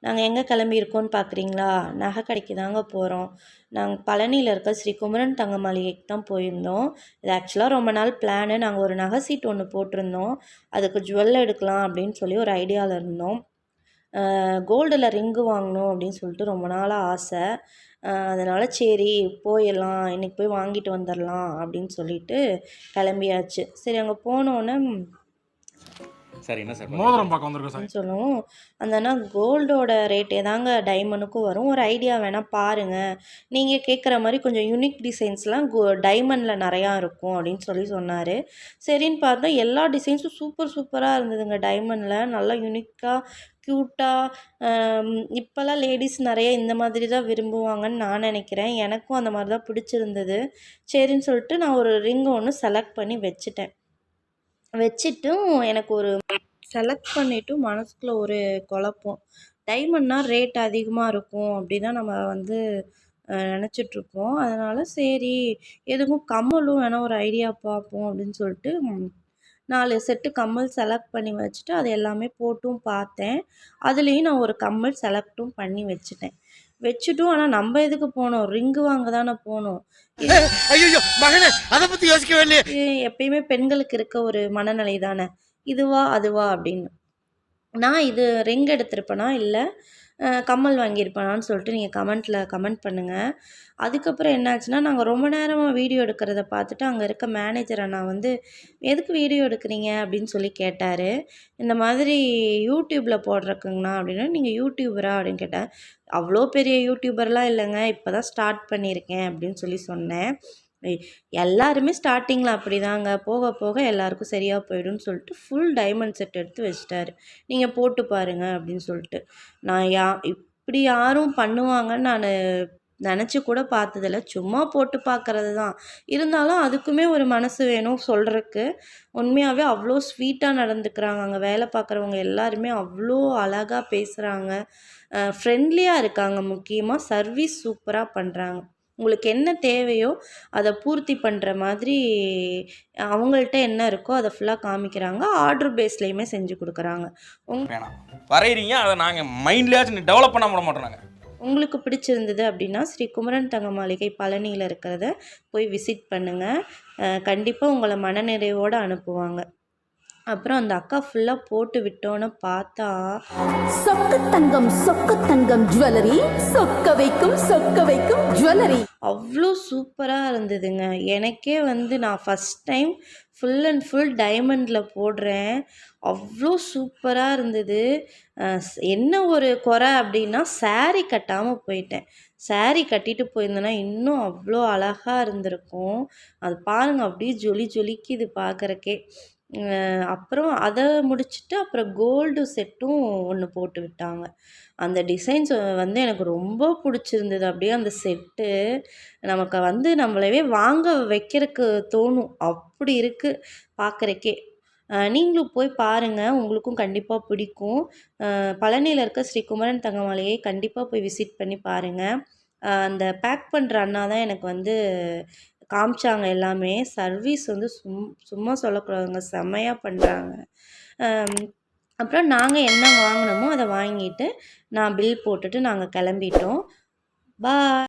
நாங்கள் எங்கே கிளம்பியிருக்கோன்னு பார்க்குறீங்களா? நகை கடைக்கு தாங்க போகிறோம். நாங்கள் பழனியில் இருக்க ஸ்ரீ குமரன் தங்க மாளிகைக்கு தான் போயிருந்தோம். இது ஆக்சுவலாக ரொம்ப நாள் பிளானு. நாங்கள் ஒரு நகை சீட் ஒன்று போட்டிருந்தோம். அதுக்கு ஜுவல் எடுக்கலாம் அப்படின்னு சொல்லி ஒரு ஐடியாவில் இருந்தோம். கோல்டில் ரிங்கு வாங்கணும் அப்படின்னு சொல்லிட்டு ரொம்ப நாளாக ஆசை. அதனால் சரி போயிடலாம், இன்றைக்கி போய் வாங்கிட்டு வந்துடலாம் அப்படின்னு சொல்லிட்டு கிளம்பியாச்சு. சரி அங்கே போனோன்னே சரி என்ன சார் மோதிரம் பார்க்க வந்திருக்கோம் சார் சொல்லுவோம். அந்த அண்ணா கோல்டோட ரேட் ஏதாங்க டைமண்டுக்கும் வரும், ஒரு ஐடியா வேணால் பாருங்கள், நீங்கள் கேட்குற மாதிரி கொஞ்சம் யூனிக் டிசைன்ஸ்லாம் டைமண்டில் நிறையா இருக்கும் அப்படின்னு சொல்லி சொன்னார். சரின்னு பார்த்தா எல்லா டிசைன்ஸும் சூப்பராக இருந்ததுங்க. டைமண்டில் நல்லா யூனிக்காக க்யூட்டாக. இப்போல்லாம் லேடிஸ் நிறைய இந்த மாதிரி தான் விரும்புவாங்கன்னு நான் நினைக்கிறேன். எனக்கும் அந்த மாதிரி தான் பிடிச்சிருந்தது. சரின்னு சொல்லிட்டு நான் ஒரு ரிங்கு ஒன்று செலக்ட் பண்ணி வச்சுட்டும் எனக்கு ஒரு செலக்ட் பண்ணிவிட்டு மனசுக்குள்ளே ஒரு குழப்பம். டைமண்ட்னா ரேட் அதிகமாக இருக்கும் அப்படி தான் நம்ம வந்து நினச்சிட்ருக்கோம். அதனால் சரி எதுக்கும் கம்மலும் வேணால் ஒரு ஐடியா பார்ப்போம் அப்படின்னு சொல்லிட்டு 4 செட்டு கம்மல் செலக்ட் பண்ணி வச்சுட்டு அது எல்லாமே போட்டும் பார்த்தேன். அதுலேயும் நான் ஒரு கம்மல் செலக்டும் பண்ணி வச்சுட்டும் ஆனால் நம்ம எதுக்கு போனோம்? ரிங்கு வாங்க தானே போனோம். எப்பயுமே பெண்களுக்கு இருக்க ஒரு மனநிலை தானே, இதுவா அதுவா அப்படின்னு. நான் இது ரிங் எடுத்திருப்பேனா இல்லை கம்மல் வாங்கியிருப்பேனான்னு சொல்லிட்டு நீங்கள் கமெண்ட் பண்ணுங்கள். அதுக்கப்புறம் என்னாச்சுன்னா, நாங்கள் ரொம்ப நேரமாக வீடியோ எடுக்கிறத பார்த்துட்டு அங்கே இருக்க மேனேஜர் அண்ணா வந்து எதுக்கு வீடியோ எடுக்கிறீங்க அப்படின்னு சொல்லி கேட்டார். இந்த மாதிரி யூடியூப்பில் போடுறக்குங்கண்ணா அப்படின்னா. நீங்கள் யூடியூபரா அப்படின்னு கேட்டேன். அவ்வளோ பெரிய யூடியூபர்லாம் இல்லைங்க, இப்போ தான் ஸ்டார்ட் பண்ணியிருக்கேன் அப்படின்னு சொல்லி சொன்னேன். எல்லாருமே ஸ்டார்டிங்கில் அப்படி தாங்க, போக போக எல்லாருக்கும் சரியாக போயிடும்னு சொல்லிட்டு ஃபுல் டைமண்ட் செட் எடுத்து வச்சிட்டாரு. நீங்கள் போட்டு பாருங்கள் அப்படின்னு சொல்லிட்டு. நான் இப்படி யாரும் பண்ணுவாங்கன்னு நான் நினச்சி கூட பார்த்ததில்ல. சும்மா போட்டு பார்க்குறது தான். இருந்தாலும் அதுக்குமே ஒரு மனசு வேணும் சொல்கிறதுக்கு. உண்மையாகவே அவ்வளோ ஸ்வீட்டாக நடந்துக்கிறாங்க. அங்கே வேலை பார்க்குறவங்க எல்லாருமே அவ்வளோ அழகாக பேசுகிறாங்க, ஃப்ரெண்ட்லியாக இருக்காங்க. முக்கியமாக சர்வீஸ் சூப்பராக பண்ணுறாங்க. உங்களுக்கு என்ன தேவையோ அதை பூர்த்தி பண்ணுற மாதிரி அவங்கள்ட்ட என்ன இருக்கோ அதை ஃபுல்லாக காமிக்கிறாங்க. ஆர்டர் பேஸ்லேயுமே செஞ்சு கொடுக்குறாங்க. வரைகிறீங்க, அதை நாங்கள் மைண்ட்லேயாச்சும் டெவலப் பண்ண மாட்டோம். நாங்கள் உங்களுக்கு பிடிச்சிருந்தது அப்படின்னா ஸ்ரீ குமரன் தங்க மாளிகை பழனியில் இருக்கிறத போய் விசிட் பண்ணுங்கள். கண்டிப்பாக உங்களை மனநிறைவோடு அனுப்புவாங்க. அப்புறம் அந்த அக்கா ஃபுல்லாக போட்டு விட்டோன்னு பார்த்தா சொக்க தங்கம் ஜுவல்லரி, சொக்க வைக்கும் ஜுவல்லரி அவ்வளோ சூப்பராக இருந்ததுங்க. எனக்கே வந்து நான் first time full and full டைமண்டில் போடுறேன். அவ்வளோ சூப்பராக இருந்தது. என்ன ஒரு குறை அப்படின்னா சாரீ கட்டாமல் போயிட்டேன். சாரீ கட்டிட்டு போயிருந்தேன்னா இன்னும் அவ்வளோ அழகாக இருந்திருக்கும். அது பாருங்கள், அப்படியே ஜொலிக்குது பார்க்குறக்கே. அப்புறம் அதை முடிச்சுட்டு அப்புறம் கோல்டு செட்டும் ஒன்று போட்டு விட்டாங்க. அந்த டிசைன்ஸ் வந்து எனக்கு ரொம்ப பிடிச்சிருந்தது. அப்படியே அந்த செட்டு நமக்கு வந்து நம்மளவே வாங்க வைக்கிறதுக்கு தோணும், அப்படி இருக்குது பார்க்குறக்கே. நீங்களும் போய் பாருங்கள், உங்களுக்கும் கண்டிப்பாக பிடிக்கும். பழனியில் இருக்க ஸ்ரீ குமரன் தங்க மாளிகையை கண்டிப்பாக போய் விசிட் பண்ணி பாருங்கள். அந்த பேக் பண்ணுற அண்ணா தான் எனக்கு வந்து காமிச்சாங்க எல்லாமே. சர்வீஸ் வந்து சும்மா சொல்லக்கூடாதுங்க, செம்மையாக பண்ணுறாங்க. அப்புறம் நாங்கள் என்ன வாங்கினோமோ அதை வாங்கிட்டு நான் பில் போட்டுட்டு நாங்கள் கிளம்பிட்டோம். பாய்.